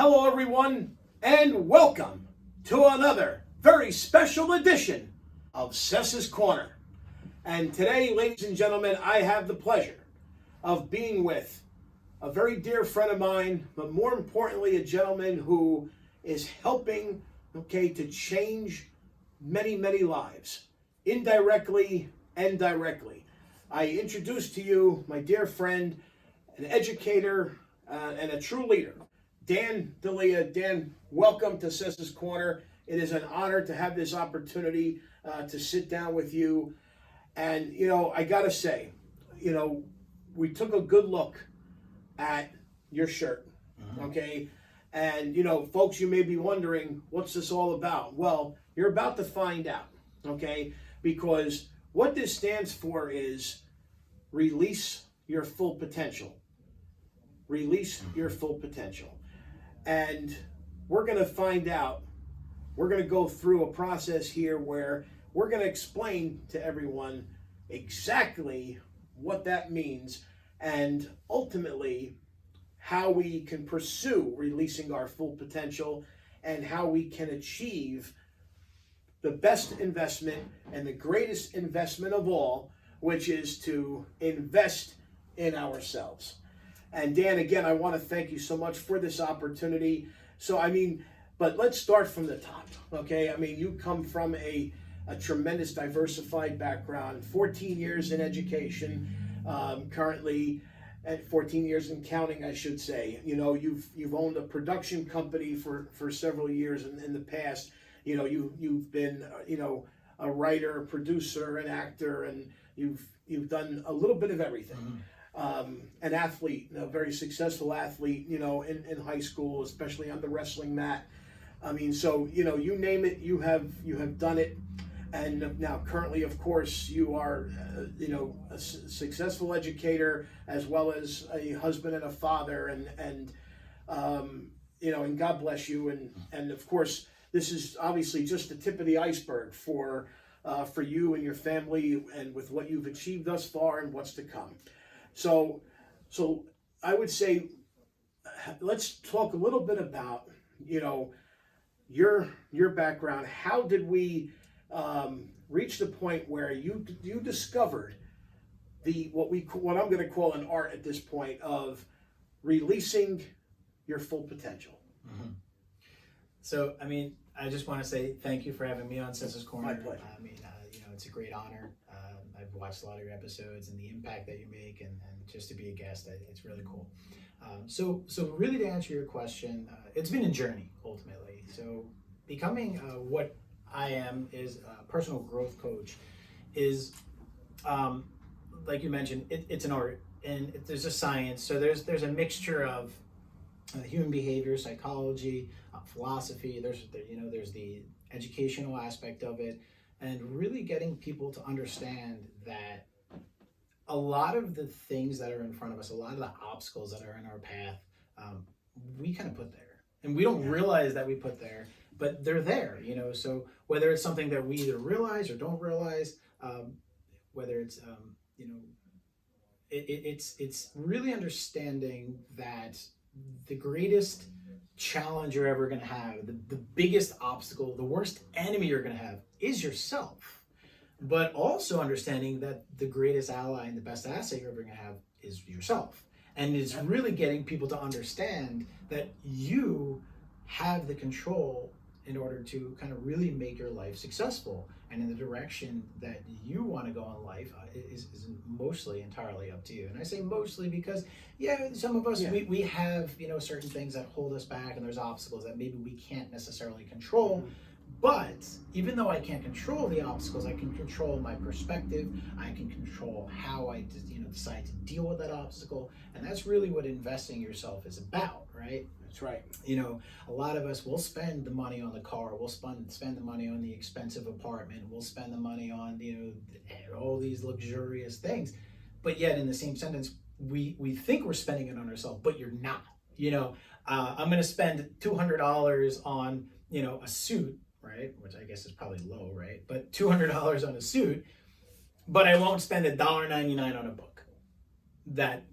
Hello, everyone, and welcome to another very special edition of Sessa's Corner. And today, ladies and gentlemen, I have the pleasure of being with a very dear friend of mine, but more importantly, a gentleman who is helping, to change many, many lives, indirectly and directly. I introduce to you my dear friend, an educator, and a true leader, Dan D'Elia. Dan, welcome to Sessa's Corner. It is an honor to have this opportunity to sit down with you. And, I got to say, we took a good look at your shirt, okay? And, folks, you may be wondering, what's this all about? Well, you're about to find out, okay? Because what this stands for is release your full potential. Release your full potential. And we're going to find out, we're going to go through a process here where we're going to explain to everyone exactly what that means and ultimately how we can pursue releasing our full potential and how we can achieve the best investment and the greatest investment of all, which is to invest in ourselves. And Dan, again, I want to thank you so much for this opportunity. But let's start from the top, okay? You come from a tremendous diversified background, 14 years in education, currently at 14 years in counting, I should say. You've owned a production company for several years in the past. You've been, a writer, a producer, an actor, and you've done a little bit of everything. An athlete, a very successful athlete, in high school, especially on the wrestling mat. You name it, you have done it. And now currently, of course, you are, a successful educator as well as a husband and a father, and God bless you. And of course, this is obviously just the tip of the iceberg for you and your family, and with what you've achieved thus far and what's to come. So I would say, let's talk a little bit about, your background. How did we reach the point where you discovered what I'm going to call an art at this point of releasing your full potential? Mm-hmm. So, I just want to say thank you for having me on Sessa's Corner. My pleasure. It's a great honor. I've watched a lot of your episodes and the impact that you make, and just to be a guest, it's really cool. So really, to answer your question, it's been a journey ultimately. So becoming what I am is a personal growth coach is, like you mentioned, it's an art, and there's a science. So there's a mixture of human behavior, psychology, philosophy. There's the educational aspect of it, and really getting people to understand that a lot of the things that are in front of us, a lot of the obstacles that are in our path, we kind of put there, and we don't realize that we put there, but they're there. So whether it's something that we either realize or don't realize, whether it's it's really understanding that the greatest challenge you're ever going to have, the biggest obstacle, the worst enemy you're going to have is yourself. But also understanding that the greatest ally and the best asset you're ever going to have is yourself. And it's really getting people to understand that you have the control in order to kind of really make your life successful, and in the direction that you want to go in life is mostly entirely up to you. And I say mostly because, some of us, we have, certain things that hold us back, and there's obstacles that maybe we can't necessarily control. Mm-hmm. But even though I can't control the obstacles, I can control my perspective. I can control how I decide to deal with that obstacle. And that's really what investing yourself is about, right? That's right. A lot of us will spend the money on the car, we'll spend the money on the expensive apartment, we'll spend the money on, all these luxurious things. But yet in the same sentence, we think we're spending it on ourselves, but you're not. I'm going to spend $200 on, a suit, right? Which I guess is probably low, right? But $200 on a suit, but I won't spend $1.99 on a book that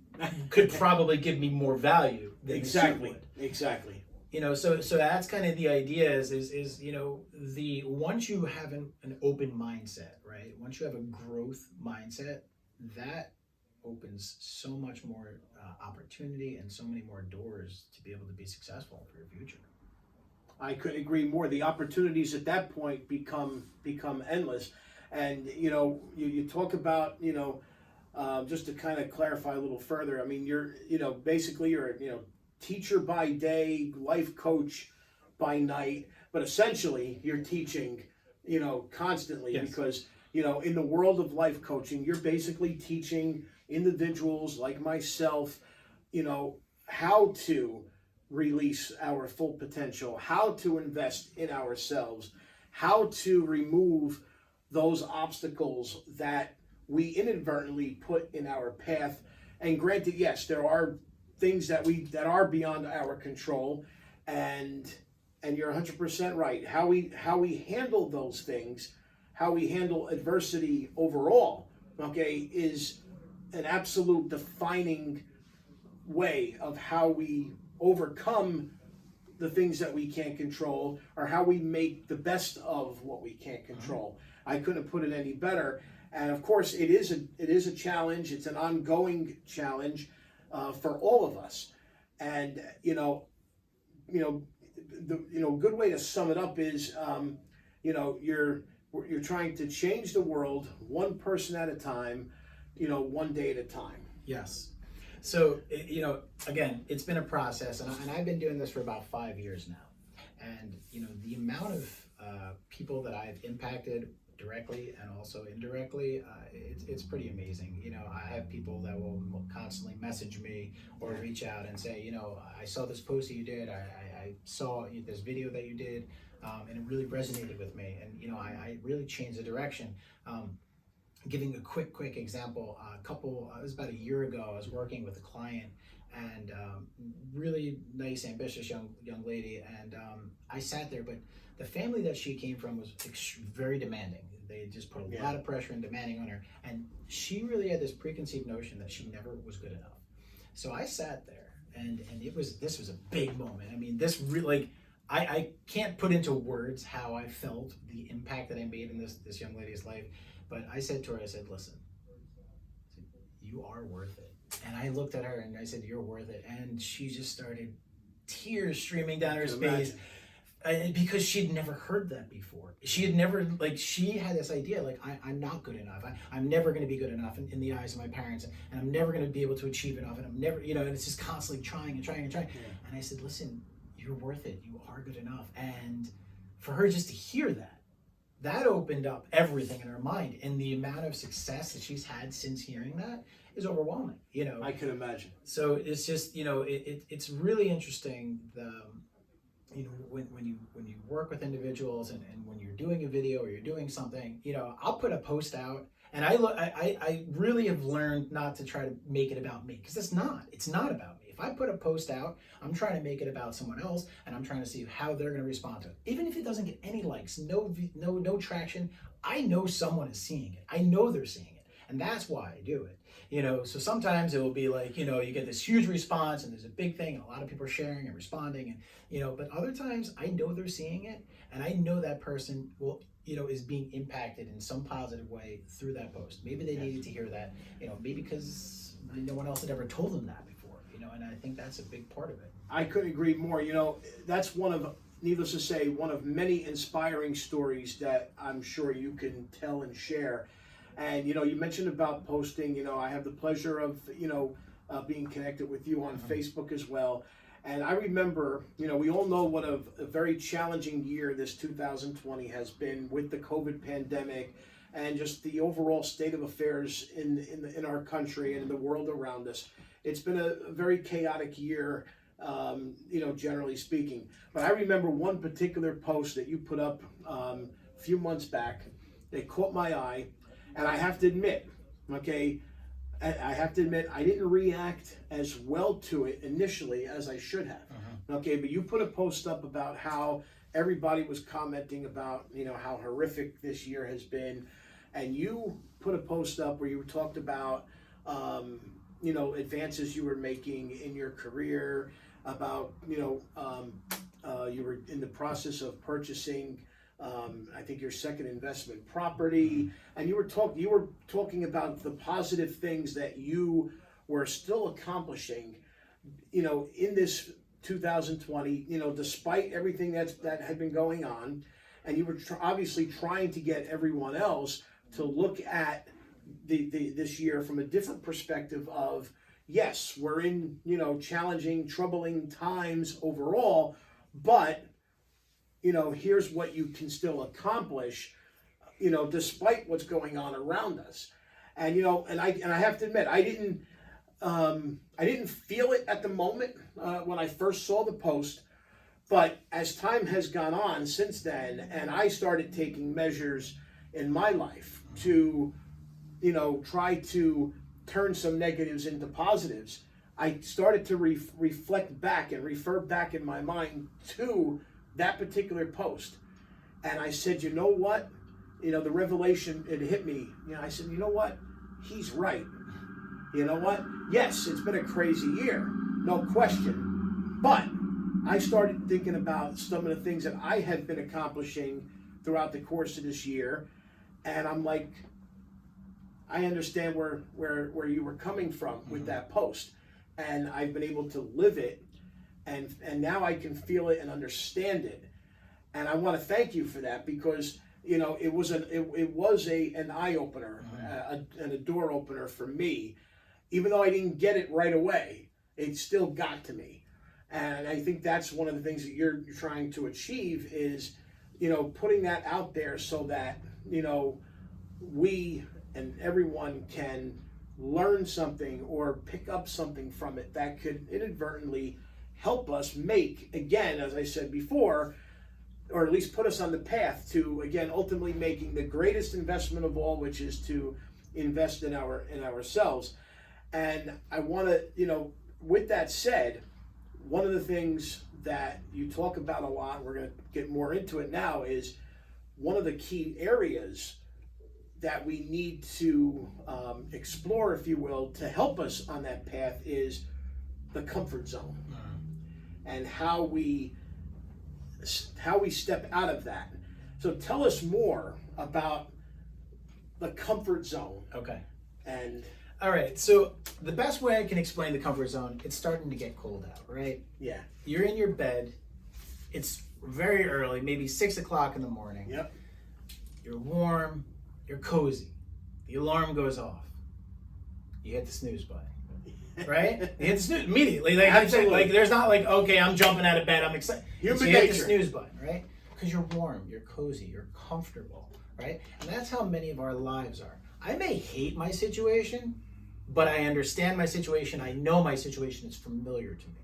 could probably give me more value than Exactly. the suit would. Exactly. So that's kind of the idea is the once you have an open mindset, right? Once you have a growth mindset, that opens so much more opportunity and so many more doors to be able to be successful for your future. I couldn't agree more. The opportunities at that point become endless, and you talk about just to kind of clarify a little further. I mean, you're basically you're teacher by day, life coach by night, but essentially you're teaching constantly Yes. because in the world of life coaching, you're basically teaching individuals like myself, how to release our full potential, how to invest in ourselves, how to remove those obstacles that we inadvertently put in our path. And granted, yes, there are things that are beyond our control, and you're 100% right. How we handle those things, how we handle adversity overall, okay, is an absolute defining way of how we overcome the things that we can't control, or how we make the best of what we can't control. I couldn't put it any better. And of course, it is a challenge. It's an ongoing challenge for all of us. And the good way to sum it up is you're trying to change the world one person at a time, one day at a time. Yes. So, again, it's been a process, and I've been doing this for about 5 years now. And, the amount of people that I've impacted directly and also indirectly, it's pretty amazing. I have people that will constantly message me or reach out and say, I saw this post that you did, I saw this video that you did, and it really resonated with me. And, I really changed the direction. Giving a quick example, it was about a year ago, I was working with a client, and really nice, ambitious young lady, and I sat there, but the family that she came from was very demanding. They just put a lot of pressure and demanding on her, and she really had this preconceived notion that she never was good enough. So I sat there, and this was a big moment. I mean, this really, I can't put into words how I felt, the impact that I made in this young lady's life. But I said to her, I said, listen, you are worth it. And I looked at her and I said, you're worth it. And she just started tears streaming down her face. Because she'd never heard that before. She had never, she had this idea, I'm not good enough. I'm never going to be good enough in the eyes of my parents. And I'm never going to be able to achieve enough. And I'm never, and it's just constantly trying and trying and trying. Yeah. And I said, listen, you're worth it. You are good enough. And for her just to hear that opened up everything in her mind, and the amount of success that she's had since hearing that is overwhelming. I can imagine. So it's just it's really interesting when you work with individuals and when you're doing a video or you're doing something. I'll put a post out, and I really have learned not to try to make it about me, because it's not about me. If I put a post out, I'm trying to make it about someone else, and I'm trying to see how they're going to respond to it. Even if it doesn't get any likes, no traction, I know someone is seeing it. I know they're seeing it, and that's why I do it. So sometimes it will be like, you get this huge response, and there's a big thing, and a lot of people are sharing and responding, and but other times I know they're seeing it, and I know that person will is being impacted in some positive way through that post. Maybe they needed to hear that, maybe because no one else had ever told them that before. And I think that's a big part of it. I couldn't agree more. That's needless to say, one of many inspiring stories that I'm sure you can tell and share. And, you mentioned about posting. I have the pleasure of, being connected with you on Facebook as well. And I remember, we all know what a very challenging year this 2020 has been with the COVID pandemic and just the overall state of affairs in our country and in the world around us. It's been a very chaotic year, generally speaking. But I remember one particular post that you put up a few months back that caught my eye, and I have to admit, I didn't react as well to it initially as I should have. Okay, but you put a post up about how everybody was commenting about, how horrific this year has been, and you put a post up where you talked about, advances you were making in your career, about, you were in the process of purchasing, I think your second investment property, and you were talking about the positive things that you were still accomplishing, in this 2020, despite everything that had been going on, and you were obviously trying to get everyone else to look at this year from a different perspective of, yes, we're in, challenging, troubling times overall, but, here's what you can still accomplish, despite what's going on around us. And, and I have to admit, I didn't feel it at the moment when I first saw the post, but as time has gone on since then, and I started taking measures in my life to, try to turn some negatives into positives, I started to reflect back and refer back in my mind to that particular post. And I said, you know what? The revelation, it hit me. I said, you know what? He's right. You know what? Yes, it's been a crazy year, no question. But I started thinking about some of the things that I had been accomplishing throughout the course of this year. And I'm like, I understand where you were coming from with that post. And I've been able to live it. And now I can feel it and understand it. And I want to thank you for that, because it was an eye opener and a door opener for me. Even though I didn't get it right away, it still got to me. And I think that's one of the things that you're trying to achieve is, putting that out there so that, we and everyone can learn something or pick up something from it that could inadvertently help us make, again, as I said before, or at least put us on the path to, again, ultimately making the greatest investment of all, which is to invest in ourselves. And I want to, with that said, one of the things that you talk about a lot, we're going to get more into it now, is one of the key areas that we need to explore, if you will, to help us on that path is the comfort zone, and how we step out of that. So tell us more about the comfort zone. Okay. And all right, so the best way I can explain the comfort zone, it's starting to get cold out, right? Yeah. You're in your bed, it's very early, maybe 6 o'clock in the morning. Yep. You're warm, you're cozy. The alarm goes off. You hit the snooze button, right? You hit the snooze immediately. Absolutely. There's not like, okay, I'm jumping out of bed, I'm excited. Human So you hit the nature. snooze button, right? Because you're warm, you're cozy, you're comfortable, right? And that's how many of our lives are. I may hate my situation, but I understand my situation. I know my situation is familiar to me.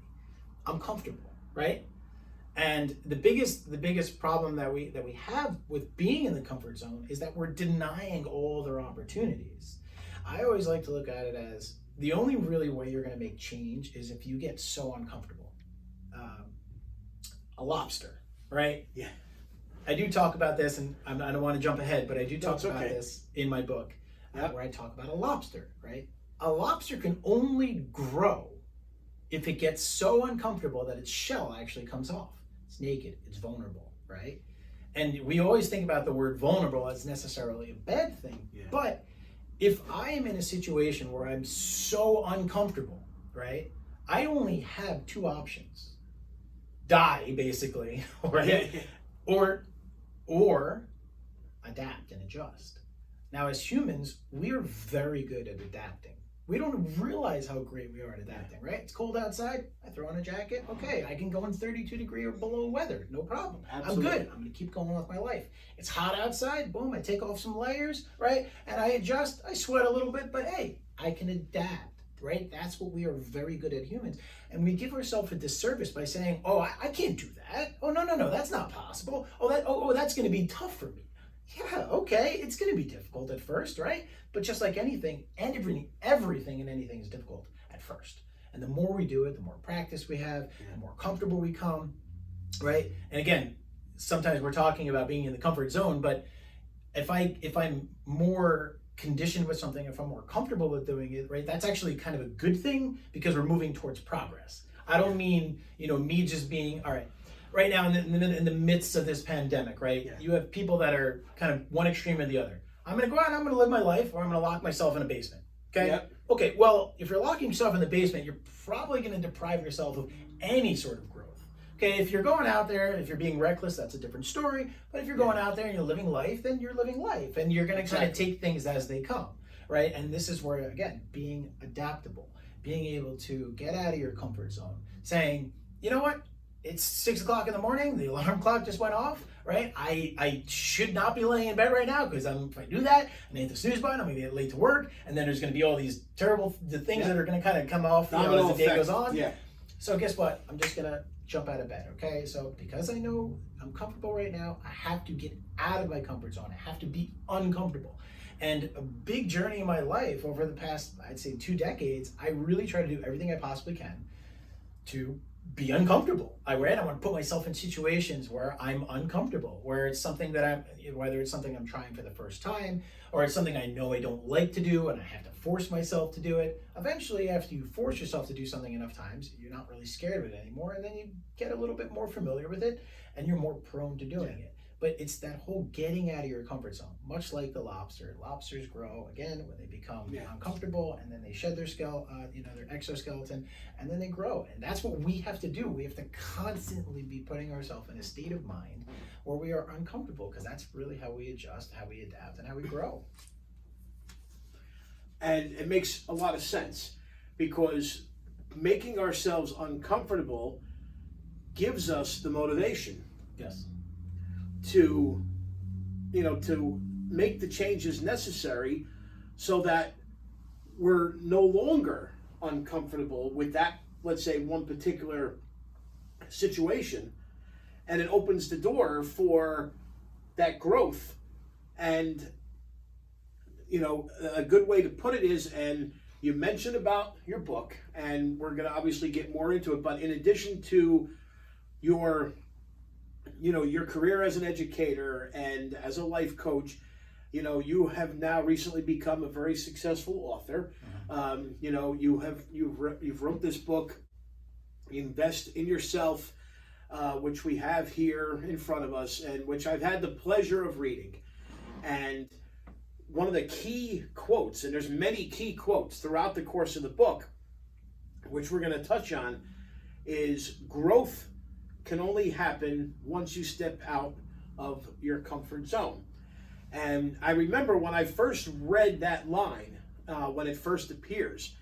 I'm comfortable, right? And the biggest problem that we have with being in the comfort zone is that we're denying all their opportunities. I always like to look at it as the only really way you're going to make change is if you get so uncomfortable. A lobster, right? Yeah. I do talk about this, and I don't want to jump ahead, but I do talk That's about okay. this in my book, Yep. where I talk about a lobster, right? A lobster can only grow if it gets so uncomfortable that its shell actually comes off. It's naked, it's vulnerable, right? And we always think about the word vulnerable as necessarily a bad thing, Yeah. but if I am in a situation where I'm so uncomfortable, right? I only have two options. Die, basically, right? Or adapt and adjust. Now, as humans, we are very good at adapting. We don't realize how great we are at adapting, right? It's cold outside, I throw on a jacket, okay, I can go in 32-degree or below weather, no problem. Absolutely. I'm good, I'm gonna keep going with my life. It's hot outside, boom, I take off some layers, right? And I adjust, I sweat a little bit, but hey, I can adapt, right? That's what we are very good at, humans. And we give ourselves a disservice by saying, oh, I can't do that. Oh, no, that's not possible. Oh, that's gonna be tough for me. Yeah, okay, it's going to be difficult at first, right? But just like anything, and everything and anything is difficult at first. And the more we do it, the more practice we have, the more comfortable we come, right? And again, sometimes we're talking about being in the comfort zone, but if I'm more conditioned with something, if I'm more comfortable with doing it, right, that's actually kind of a good thing because we're moving towards progress. I don't mean, me just being, all right, right now in the midst of this pandemic, right? Yeah. You have people that are kind of one extreme or the other. I'm going to go out and I'm going to live my life, or I'm going to lock myself in a basement. Okay. Yep. Okay. Well, if you're locking yourself in the basement, you're probably going to deprive yourself of any sort of growth. Okay. If you're going out there, if you're being reckless, that's a different story. But if you're going out there and you're living life, then you're living life, and you're going to kind of take things as they come, right? And this is where, again, being adaptable, being able to get out of your comfort zone, saying, you know what? It's 6 o'clock in the morning. The alarm clock just went off, right? I should not be laying in bed right now, because if I do that and I hit the snooze button, I'm going to get late to work, and then there's going to be all these terrible things that are going to kind of come off as the day goes on. Yeah. So guess what? I'm just going to jump out of bed, okay? So because I know I'm comfortable right now, I have to get out of my comfort zone. I have to be uncomfortable. And a big journey in my life over the past, I'd say 2 decades, I really try to do everything I possibly can to be uncomfortable. I want to put myself in situations where I'm uncomfortable, where it's something that whether it's something I'm trying for the first time, or it's something I know I don't like to do and I have to force myself to do it. Eventually, after you force yourself to do something enough times, you're not really scared of it anymore, and then you get a little bit more familiar with it, and you're more prone to doing it. But it's that whole getting out of your comfort zone, much like the lobster. Lobsters grow again when they become uncomfortable, and then they shed their their exoskeleton, and then they grow. And that's what we have to do. We have to constantly be putting ourselves in a state of mind where we are uncomfortable, because that's really how we adjust, how we adapt, and how we grow. And it makes a lot of sense, because making ourselves uncomfortable gives us the motivation. Yes. To make the changes necessary, so that we're no longer uncomfortable with that, let's say, one particular situation, and it opens the door for that growth. And a good way to put it is, and you mentioned about your book, and we're going to obviously get more into it, but in addition to your career as an educator and as a life coach, you have now recently become a very successful author. You've wrote this book, Invest in Yourself, which we have here in front of us, and which I've had the pleasure of reading. And one of the key quotes, and there's many key quotes throughout the course of the book, which we're going to touch on, is growth can only happen once you step out of your comfort zone. And I remember when I first read that line, when it first appears,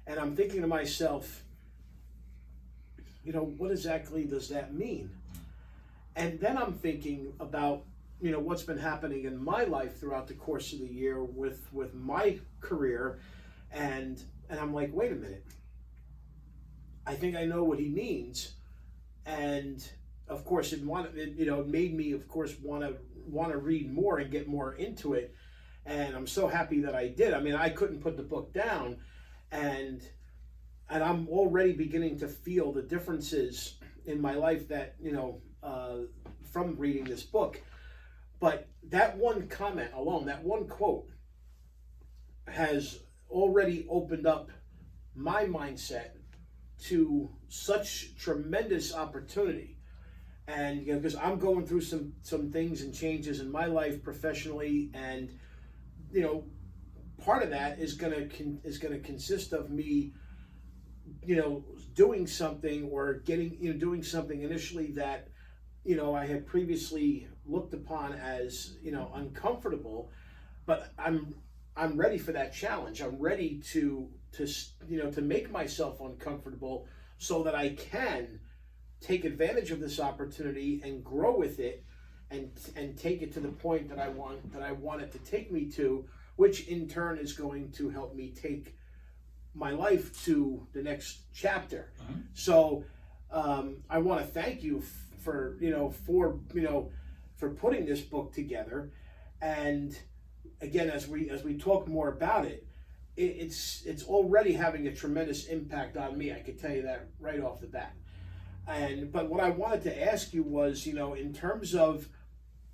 and I'm thinking to myself, what exactly does that mean? And then I'm thinking about, what's been happening in my life throughout the course of the year with my career, and I'm like, wait a minute, I think I know what he means. And of course, it made me, of course, want to read more and get more into it. And I'm so happy that I did. I mean, I couldn't put the book down, and I'm already beginning to feel the differences in my life that from reading this book. But that one comment alone, that one quote, has already opened up my mindset to such tremendous opportunity. And because I'm going through some things and changes in my life professionally, and part of that is going to consist of me doing something, or doing something initially that I had previously looked upon as uncomfortable, but I'm ready for that challenge. I'm ready to make myself uncomfortable, so that I can take advantage of this opportunity and grow with it, and take it to the point that I want it to take me to, which in turn is going to help me take my life to the next chapter. Uh-huh. So I want to thank you for putting this book together. And again, as we talk more about it, it's already having a tremendous impact on me. I could tell you that right off the bat. But what I wanted to ask you was, in terms of,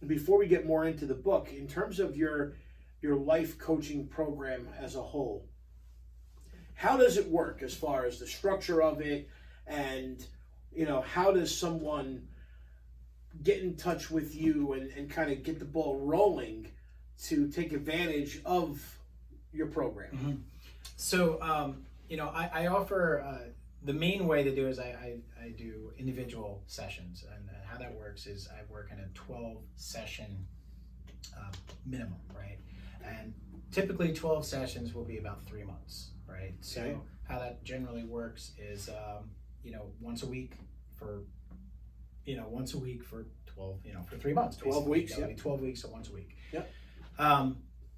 before we get more into the book, in terms of your life coaching program as a whole, how does it work as far as the structure of it, And, how does someone get in touch with you and kind of get the ball rolling to take advantage of your program? Mm-hmm. So, I offer, the main way to do is I do individual sessions. And how that works is I work in a 12 session minimum, right? And typically 12 sessions will be about 3 months, right? So Okay. how that generally works is, once a week for, once a week for 12, for 3 months. 12 basically. weeks, That would yeah. be 12 weeks, so once a week. Yep.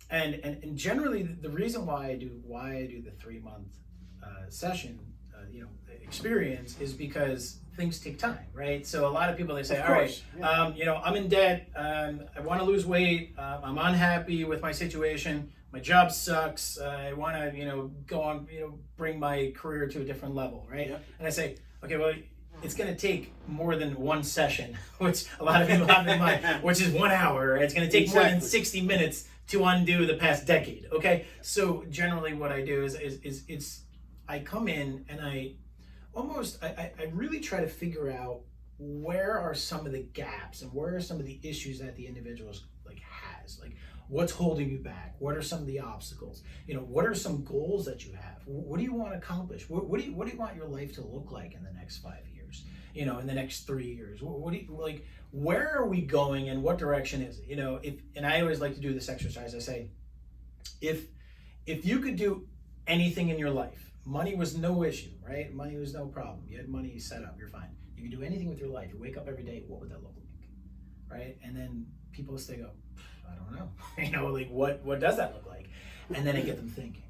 And generally the reason why I do the 3 month session, experience is because things take time, right? So a lot of people, they say, Of all right, course, yeah. I'm in debt, I want to lose weight, I'm unhappy with my situation, my job sucks, I want to, go on, bring my career to a different level, right? Yeah. And I say, okay, well, it's going to take more than one session, which a lot of people have in mind, which is 1 hour. Right? It's going to take more than Exactly. 60 minutes to undo the past decade. Okay, so generally what I do is I come in and I really try to figure out where are some of the gaps and where are some of the issues that the individuals has, what's holding you back, what are some of the obstacles, what are some goals that you have, what do you want to accomplish, what do you want your life to look like in the next 5 years, in the next 3 years, what do you where are we going and what direction is it? And I always like to do this exercise. I say, if you could do anything in your life, money was no issue, right? Money was no problem. You had money set up, you're fine. You could do anything with your life. You wake up every day, what would that look like? Right? And then people say, go, I don't know. What does that look like? And then I get them thinking.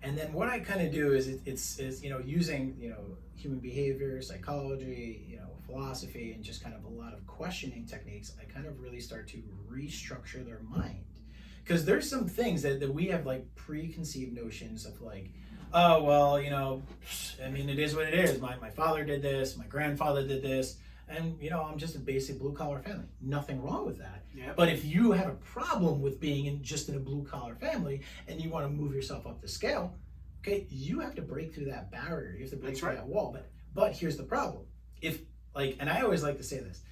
And then what I kind of do is it's using human behavior, psychology, philosophy, and just kind of a lot of questioning techniques. I kind of really start to restructure their mind, because there's some things that we have preconceived notions of, oh well, I mean, it is what it is. My father did this, my grandfather did this, and I'm just a basic blue collar family. Nothing wrong with that. Yep. But if you have a problem with being in a blue collar family and you want to move yourself up the scale, okay, you have to break through that barrier. You have to break That's through right. that wall. But here's the problem. And I always like to say this,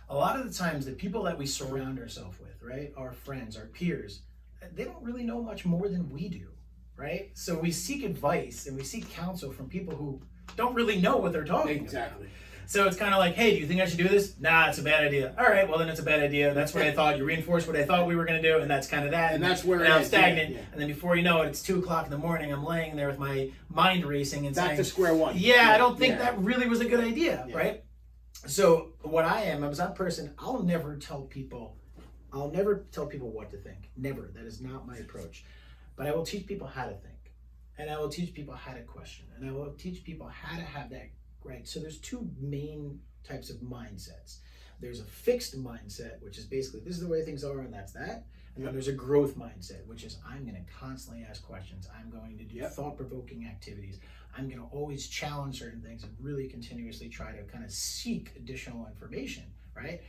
a lot of the times the people that we surround ourselves with, right, our friends, our peers, they don't really know much more than we do, right? So we seek advice and we seek counsel from people who don't really know what they're talking about. Exactly. So it's kind of like, hey, do you think I should do this? Nah, it's a bad idea. All right, well then it's a bad idea. That's what I thought. You reinforced what I thought we were going to do, and that's kind of that. And that's where I'm it is. stagnant. Yeah. And then before you know it, it's 2:00 in the morning. I'm laying there with my mind racing and Back saying, to square one. yeah, I don't think Yeah. that really was a good idea, Yeah. right? So what I am that person. I'll never tell people what to think. Never. That is not my approach. But I will teach people how to think, and I will teach people how to question, and I will teach people how to have that, right? So there's two main types of mindsets. There's a fixed mindset, which is basically this is the way things are and that's that. And then there's a growth mindset, which is I'm going to constantly ask questions. I'm going to do thought-provoking activities. I'm going to always challenge certain things and really continuously try to kind of seek additional information, right?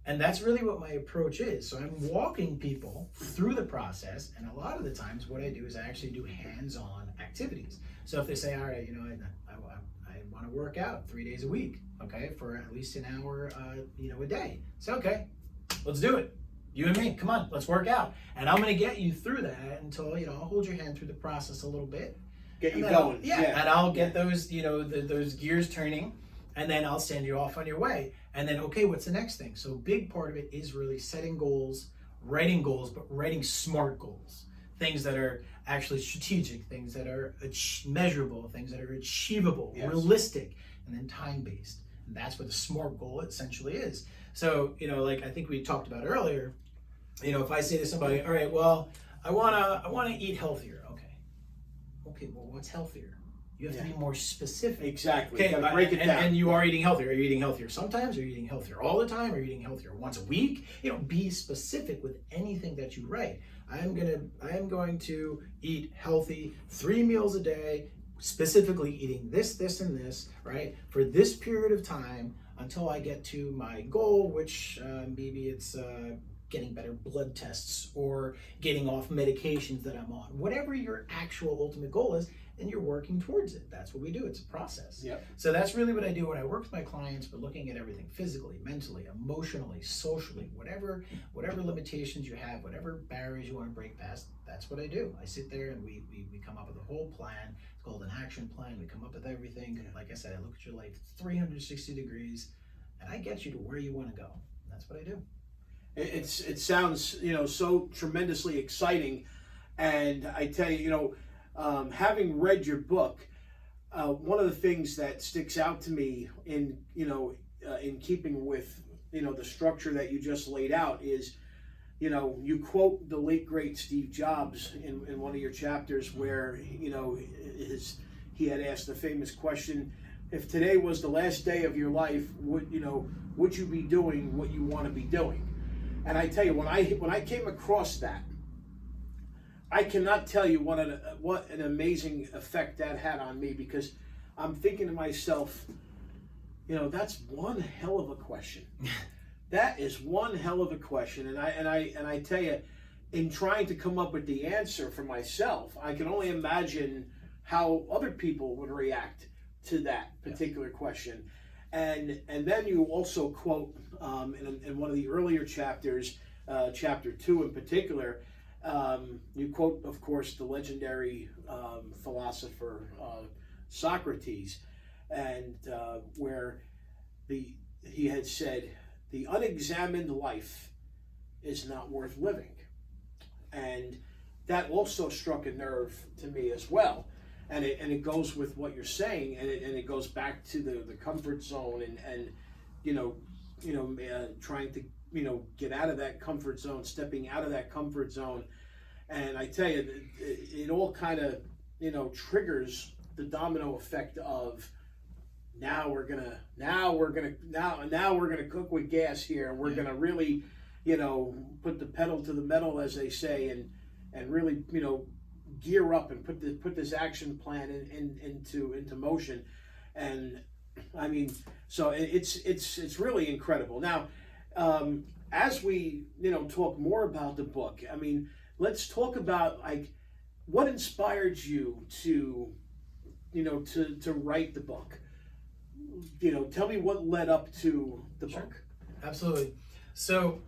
And that's really what my approach is. So I'm walking people through the process, and a lot of the times what I do is I actually do hands-on activities. So if they say, all right, I want to work out 3 days a week, okay, for at least an hour, a day. So, okay, let's do it. You and me, come on, let's work out. And I'm going to get you through that until, I'll hold your hand through the process a little bit. Get you And going. and I'll get those, those gears turning, and then I'll send you off on your way. And then, okay, what's the next thing? So a big part of it is really setting goals, but writing smart goals. Things that are actually strategic, things that are measurable, things that are achievable, realistic, and then time-based. And that's what the SMART goal essentially is. So, I think we talked about earlier, if I say to somebody, all right, well, I wanna eat healthier. Okay, well, what's healthier? You have to be more specific. Exactly. Okay, You gotta break it down. and you are eating healthier. Are you eating healthier sometimes? Are you eating healthier all the time? Are you eating healthier once a week? Be specific with anything that you write. I am going to eat healthy 3 meals a day, specifically eating this, and this, right? For this period of time until I get to my goal, which maybe it's getting better blood tests or getting off medications that I'm on. Whatever your actual ultimate goal is and you're working towards it. That's what we do. It's a process. Yep. So that's really what I do when I work with my clients. We're looking at everything physically, mentally, emotionally, socially, whatever limitations you have, whatever barriers you want to break past. That's what I do. I sit there and we come up with a whole plan. It's called an action plan. We come up with everything. Like I said, I look at your life 360 degrees, and I get you to where you want to go. That's what I do. It sounds, so tremendously exciting. And I tell you, having read your book, one of the things that sticks out to me in keeping with, the structure that you just laid out is, you quote the late great Steve Jobs in one of your chapters where, he had asked the famous question, if today was the last day of your life, would you be doing what you want to be doing? And I tell you, when I came across that, I cannot tell you what an amazing effect that had on me, because I'm thinking to myself, that's one hell of a question. That is one hell of a question, and I tell you, in trying to come up with the answer for myself, I can only imagine how other people would react to that particular question. And then you also quote in one of the earlier chapters, chapter 2 in particular, you quote, of course, the legendary philosopher Socrates, and where he had said, "The unexamined life is not worth living," and that also struck a nerve to me as well. And it goes with what you're saying, and it goes back to the comfort zone and trying to get out of that comfort zone, stepping out of that comfort zone. And I tell you, it all kind of triggers the domino effect of now we're gonna cook with gas here, and we're gonna really put the pedal to the metal, as they say, and really gear up and put this action plan into motion. And I mean, so it's really incredible. Now, as we talk more about the book, I mean, let's talk about like what inspired you to write the book. Tell me what led up to the book. Absolutely. So,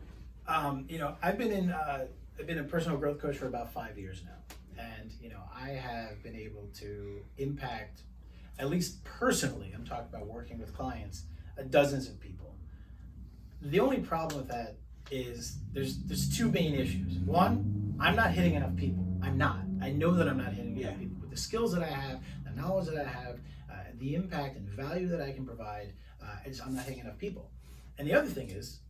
I've been a personal growth coach for about 5 years now. And, I have been able to impact, at least personally, I'm talking about working with clients, dozens of people. The only problem with that is there's two main issues. One, I'm not hitting enough people. I'm not. I know that I'm not hitting enough people. With the skills that I have, the knowledge that I have, the impact and value that I can provide, I'm not hitting enough people. And the other thing is,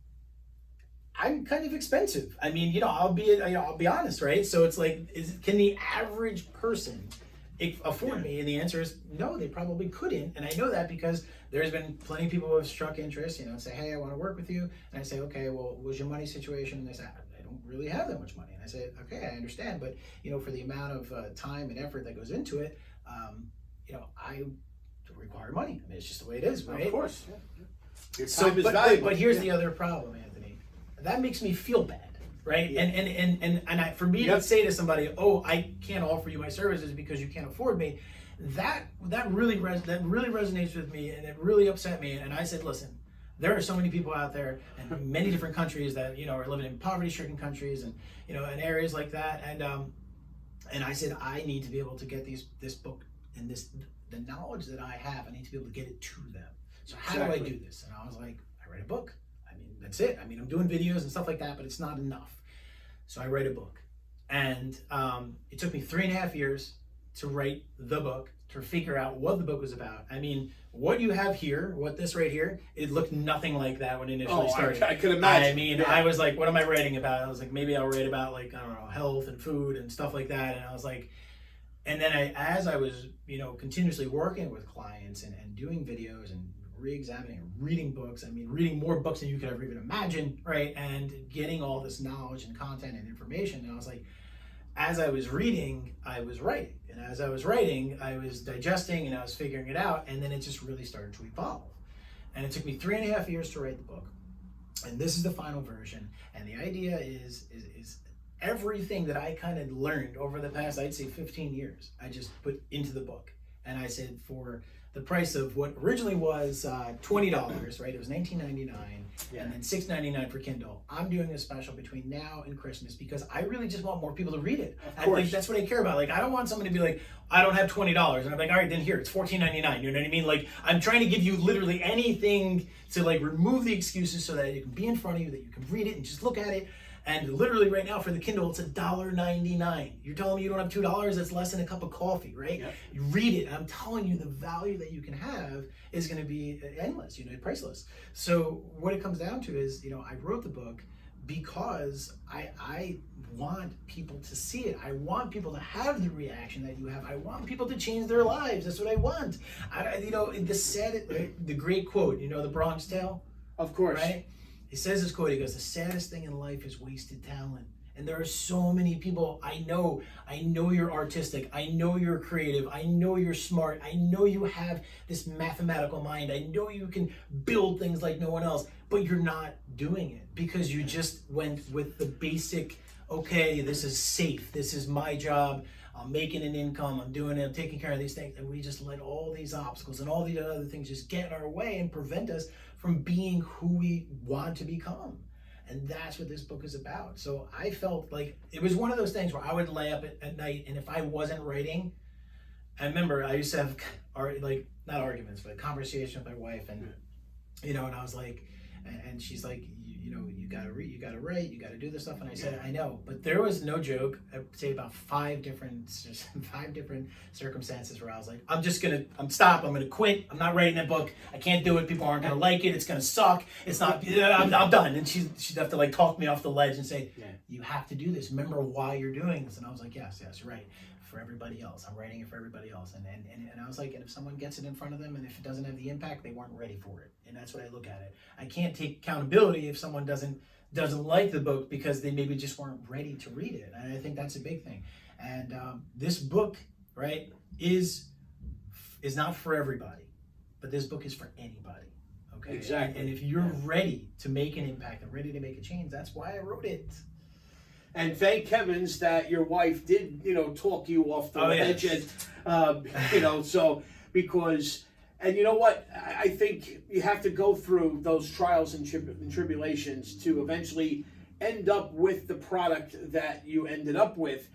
I'm kind of expensive. I mean, I'll be honest, right? So it's like, can the average person afford me? And the answer is no, they probably couldn't. And I know that because there's been plenty of people who have struck interest, say, hey, I want to work with you. And I say, okay, well, what's your money situation? And they say, I don't really have that much money. And I say, okay, I understand. But, for the amount of time and effort that goes into it, I require money. I mean, it's just the way it is, right? Of course. Your So, time is valuable. but here's the other problem, Anthony. That makes me feel bad, right? Yeah. And for me to say to somebody, "Oh, I can't offer you my services because you can't afford me," that really resonates with me, and it really upset me. And I said, "Listen, there are so many people out there in many different countries that are living in poverty-stricken countries, and in areas like that." And I said, I need to be able to get this book and the knowledge that I have. I need to be able to get it to them. So how do I do this? And I was like, I write a book. I mean, that's it. I mean, I'm doing videos and stuff like that, but it's not enough. So I write a book. And it took me 3.5 years to write the book, to figure out what the book was about. I mean, what you have here, this right here, it looked nothing like that when it initially started. I could imagine. I mean, I was like, what am I writing about? I was like, maybe I'll write about health and food and stuff like that. And I was like, and then as I was, continuously working with clients and doing videos and re-examining and reading books, I mean, reading more books than you could ever even imagine, right? And getting all this knowledge and content and information. And I was like, as I was reading, I was writing. And as I was writing, I was digesting and I was figuring it out. And then it just really started to evolve. And it took me 3.5 years to write the book. And this is the final version. And the idea is everything that I kind of learned over the past, I'd say 15 years, I just put into the book. And I said, for the price of what originally was $20, right? It was $19.99, and then $6.99 for Kindle. I'm doing a special between now and Christmas because I really just want more people to read it. Of course. Like, that's what I care about. Like, I don't want someone to be like, I don't have $20, and I'm like, all right, then here, it's $14.99. You know what I mean? Like, I'm trying to give you literally anything to like remove the excuses so that it can be in front of you, that you can read it and just look at it. And literally right now for the Kindle, it's $1.99. You're telling me you don't have $2? That's less than a cup of coffee, right? Yep. You read it. I'm telling you, the value that you can have is going to be endless, priceless. So what it comes down to is, I wrote the book because I want people to see it. I want people to have the reaction that you have. I want people to change their lives. That's what I want. The great quote, the Bronx Tale? Of course. Right? He says this quote, he goes, the saddest thing in life is wasted talent. And there are so many people, I know you're artistic, I know you're creative, I know you're smart, I know you have this mathematical mind, I know you can build things like no one else, but you're not doing it because you just went with the basic, okay, this is safe, this is my job, I'm making an income, I'm doing it, I'm taking care of these things, and we just let all these obstacles and all these other things just get in our way and prevent us from being who we want to become. And that's what this book is about. So I felt like it was one of those things where I would lay up at night, and if I wasn't writing, I remember I used to have not arguments, but conversation with my wife, and and I was like, and she's like, you gotta read, you gotta write, you gotta do this stuff. And I said, I know, but there was no joke. I'd say about five different circumstances where I was like, I'm gonna quit. I'm not writing that book. I can't do it. People aren't gonna like it. It's gonna suck. It's not, I'm done. And she'd have to talk me off the ledge and say, you have to do this. Remember why you're doing this. And I was like, yes, you're right. For everybody else. I'm writing it for everybody else. And I was like, and if someone gets it in front of them and if it doesn't have the impact, they weren't ready for it. And that's what I look at it. I can't take accountability if someone doesn't like the book because they maybe just weren't ready to read it. And I think that's a big thing. And this book, right, is not for everybody, but this book is for anybody. Okay. Exactly. And if you're ready to make an impact and ready to make a change, that's why I wrote it. And thank heavens that your wife did, talk you off the ledge. Yes. And, because, and you know what? I think you have to go through those trials and tribulations to eventually end up with the product that you ended up with.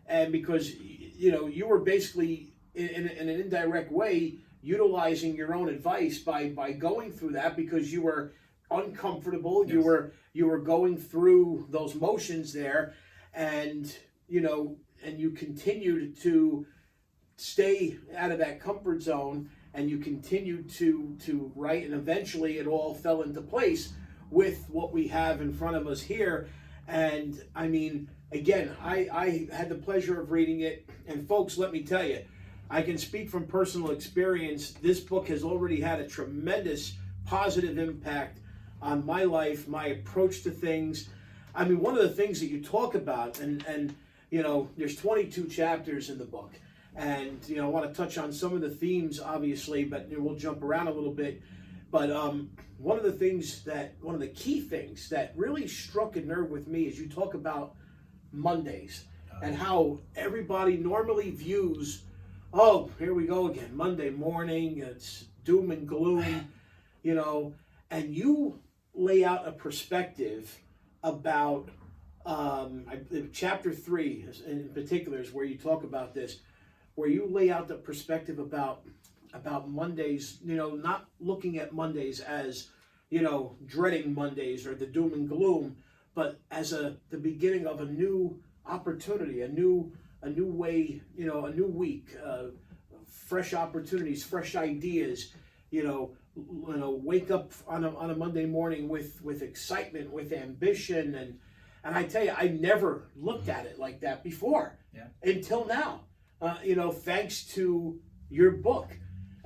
And because, you were basically, in an indirect way, utilizing your own advice by going through that because you were uncomfortable. Yes. You were going through those motions there, and you continued to stay out of that comfort zone, and you continued to write, and eventually it all fell into place with what we have in front of us here. And I mean, again, I had the pleasure of reading it, and folks, let me tell you, I can speak from personal experience. This book has already had a tremendous positive impact on my life, my approach to things. I mean, one of the things that you talk about, and there's 22 chapters in the book, and I want to touch on some of the themes, obviously, but we'll jump around a little bit. But one of the key things that really struck a nerve with me is you talk about Mondays and how everybody normally views, oh, here we go again, Monday morning, it's doom and gloom, and you lay out a perspective about chapter 3 in particular is where you talk about this, where you lay out the perspective about Mondays, not looking at Mondays as dreading Mondays or the doom and gloom, but as the beginning of a new opportunity, a new way, a new week, fresh opportunities, fresh ideas, wake up on a Monday morning with excitement, with ambition, and I tell you, I never looked at it like that before, until now. Thanks to your book,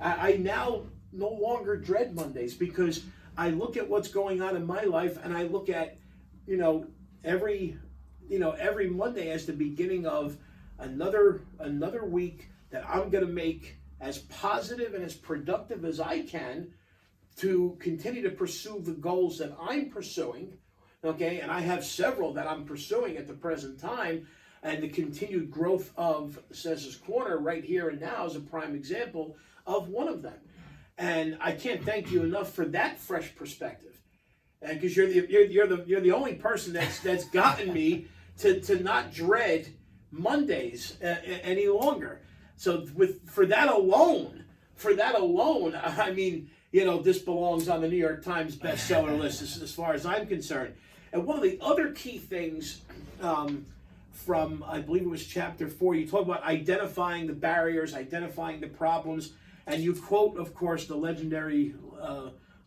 I now no longer dread Mondays because I look at what's going on in my life, and I look at every Monday as the beginning of another week that I'm going to make as positive and as productive as I can to continue to pursue the goals that I'm pursuing, okay, and I have several that I'm pursuing at the present time, and the continued growth of Sessa's Corner right here and now is a prime example of one of them. And I can't thank you enough for that fresh perspective, and because you're the only person that's gotten me to not dread Mondays any longer. So for that alone, I mean, this belongs on the New York Times bestseller list as far as I'm concerned. And one of the other key things from, I believe it was chapter 4, you talk about identifying the barriers, identifying the problems, and you quote, of course, the legendary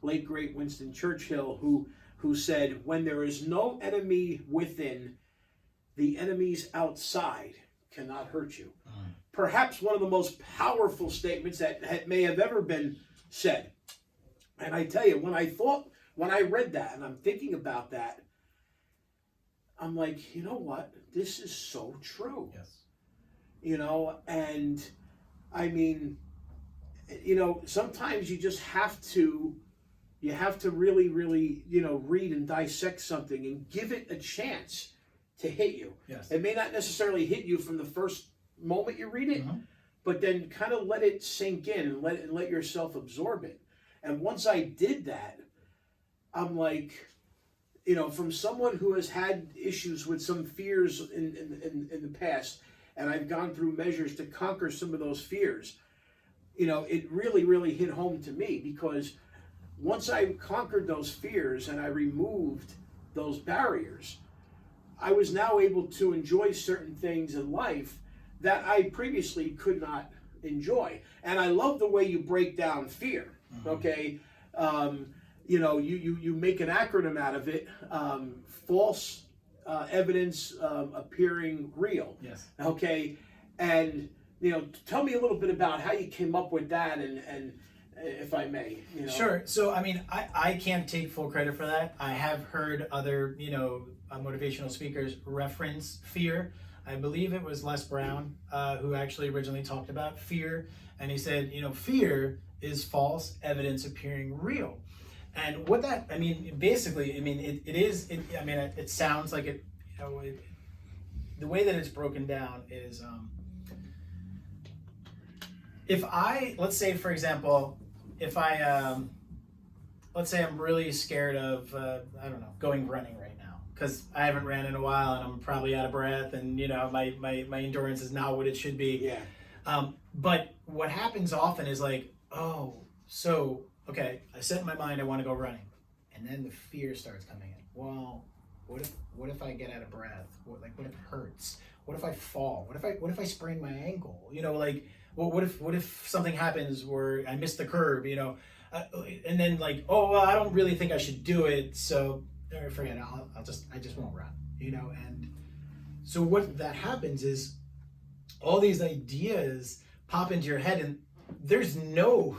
late great Winston Churchill, who said, "When there is no enemy within, the enemies outside cannot hurt you." Perhaps one of the most powerful statements that may have ever been said. And I tell you, when I read that and I'm thinking about that, I'm like, you know what? This is so true. Yes. And I mean, sometimes you just have to really, really, read and dissect something and give it a chance to hit you. Yes. It may not necessarily hit you from the first moment you read it, but then kind of let it sink in and let yourself absorb it. And once I did that, I'm like, from someone who has had issues with some fears in the past, and I've gone through measures to conquer some of those fears, it really, really hit home to me, because once I conquered those fears and I removed those barriers, I was now able to enjoy certain things in life that I previously could not enjoy. And I love the way you break down fear. Okay, you make an acronym out of it: false evidence appearing real. Yes. Okay, and tell me a little bit about how you came up with that, and if I may. Sure. So I mean, I can't take full credit for that. I have heard other motivational speakers reference fear. I believe it was Les Brown who actually originally talked about fear, and he said, fear is false evidence appearing real. And what that, I mean, basically, I mean, it sounds like it, the way that it's broken down is, let's say, for example, let's say I'm really scared of, going running right now, because I haven't ran in a while and I'm probably out of breath, and my endurance is not what it should be. Yeah. But what happens often is like, okay, I set in my mind I want to go running, and then the fear starts coming in. Well, what if I get out of breath? What if it hurts? What if I fall? What if I sprain my ankle? What if something happens where I miss the curb? And then I don't really think I should do it, so forget it. I just won't run. And so what that happens is all these ideas pop into your head, and there's no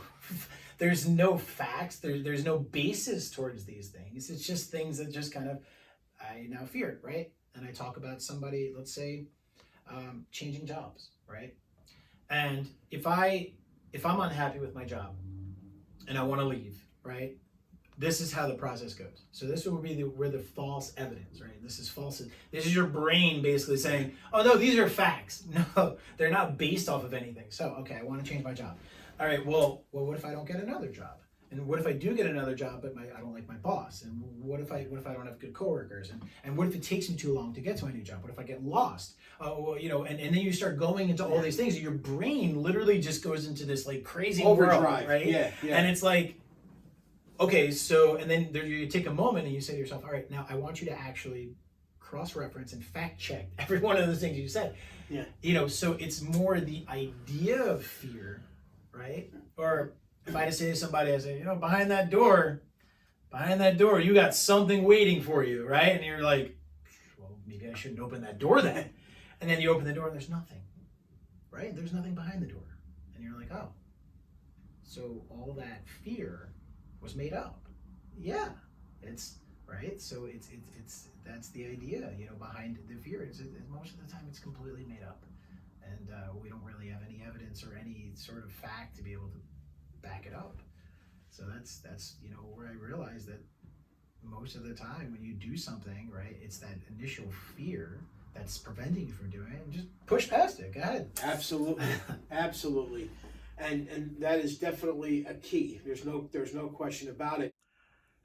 facts, there's no basis towards these things. It's just things that just kind of, I now fear, right? And I talk about somebody, let's say, changing jobs, right? And if I'm unhappy with my job and I want to leave, right? This is how the process goes. So this will be where the false evidence, right? This is false. This is your brain basically saying, oh no, these are facts. No, they're not based off of anything. So, okay, I want to change my job. All right, well, what if I don't get another job? And what if I do get another job, but I don't like my boss? And what if I don't have good coworkers? And what if it takes me too long to get to my new job? What if I get lost? And then you start going into all these things. Your brain literally just goes into this crazy overdrive, world, right? Yeah. And it's like, okay, so, and then you take a moment and you say to yourself, all right, now I want you to actually cross-reference and fact-check every one of those things you said. Yeah. So it's more the idea of fear, right? Or if I just say to somebody, I say, behind that door, you got something waiting for you, right? And you're like, well, maybe I shouldn't open that door then. And then you open the door and there's nothing, right? There's nothing behind the door. And you're like, oh, so all that fear was made up. Yeah, it's right. So it's that's the idea, behind the fear. Most of the time it's completely made up, and we don't really have any evidence or any sort of fact to be able to back it up. So that's where I realized that most of the time when you do something, right, it's that initial fear that's preventing you from doing it, and just push past it. Go ahead. Absolutely, absolutely, and that is definitely a key. There's no question about it.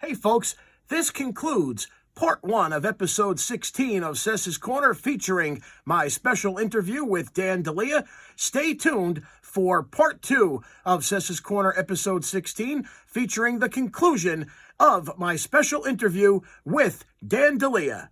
Hey, folks, this concludes part 1 of episode 16 of Sessa's Corner, featuring my special interview with Dan D'Elia. Stay tuned for part 2 of Sessa's Corner, episode 16, featuring the conclusion of my special interview with Dan D'Elia.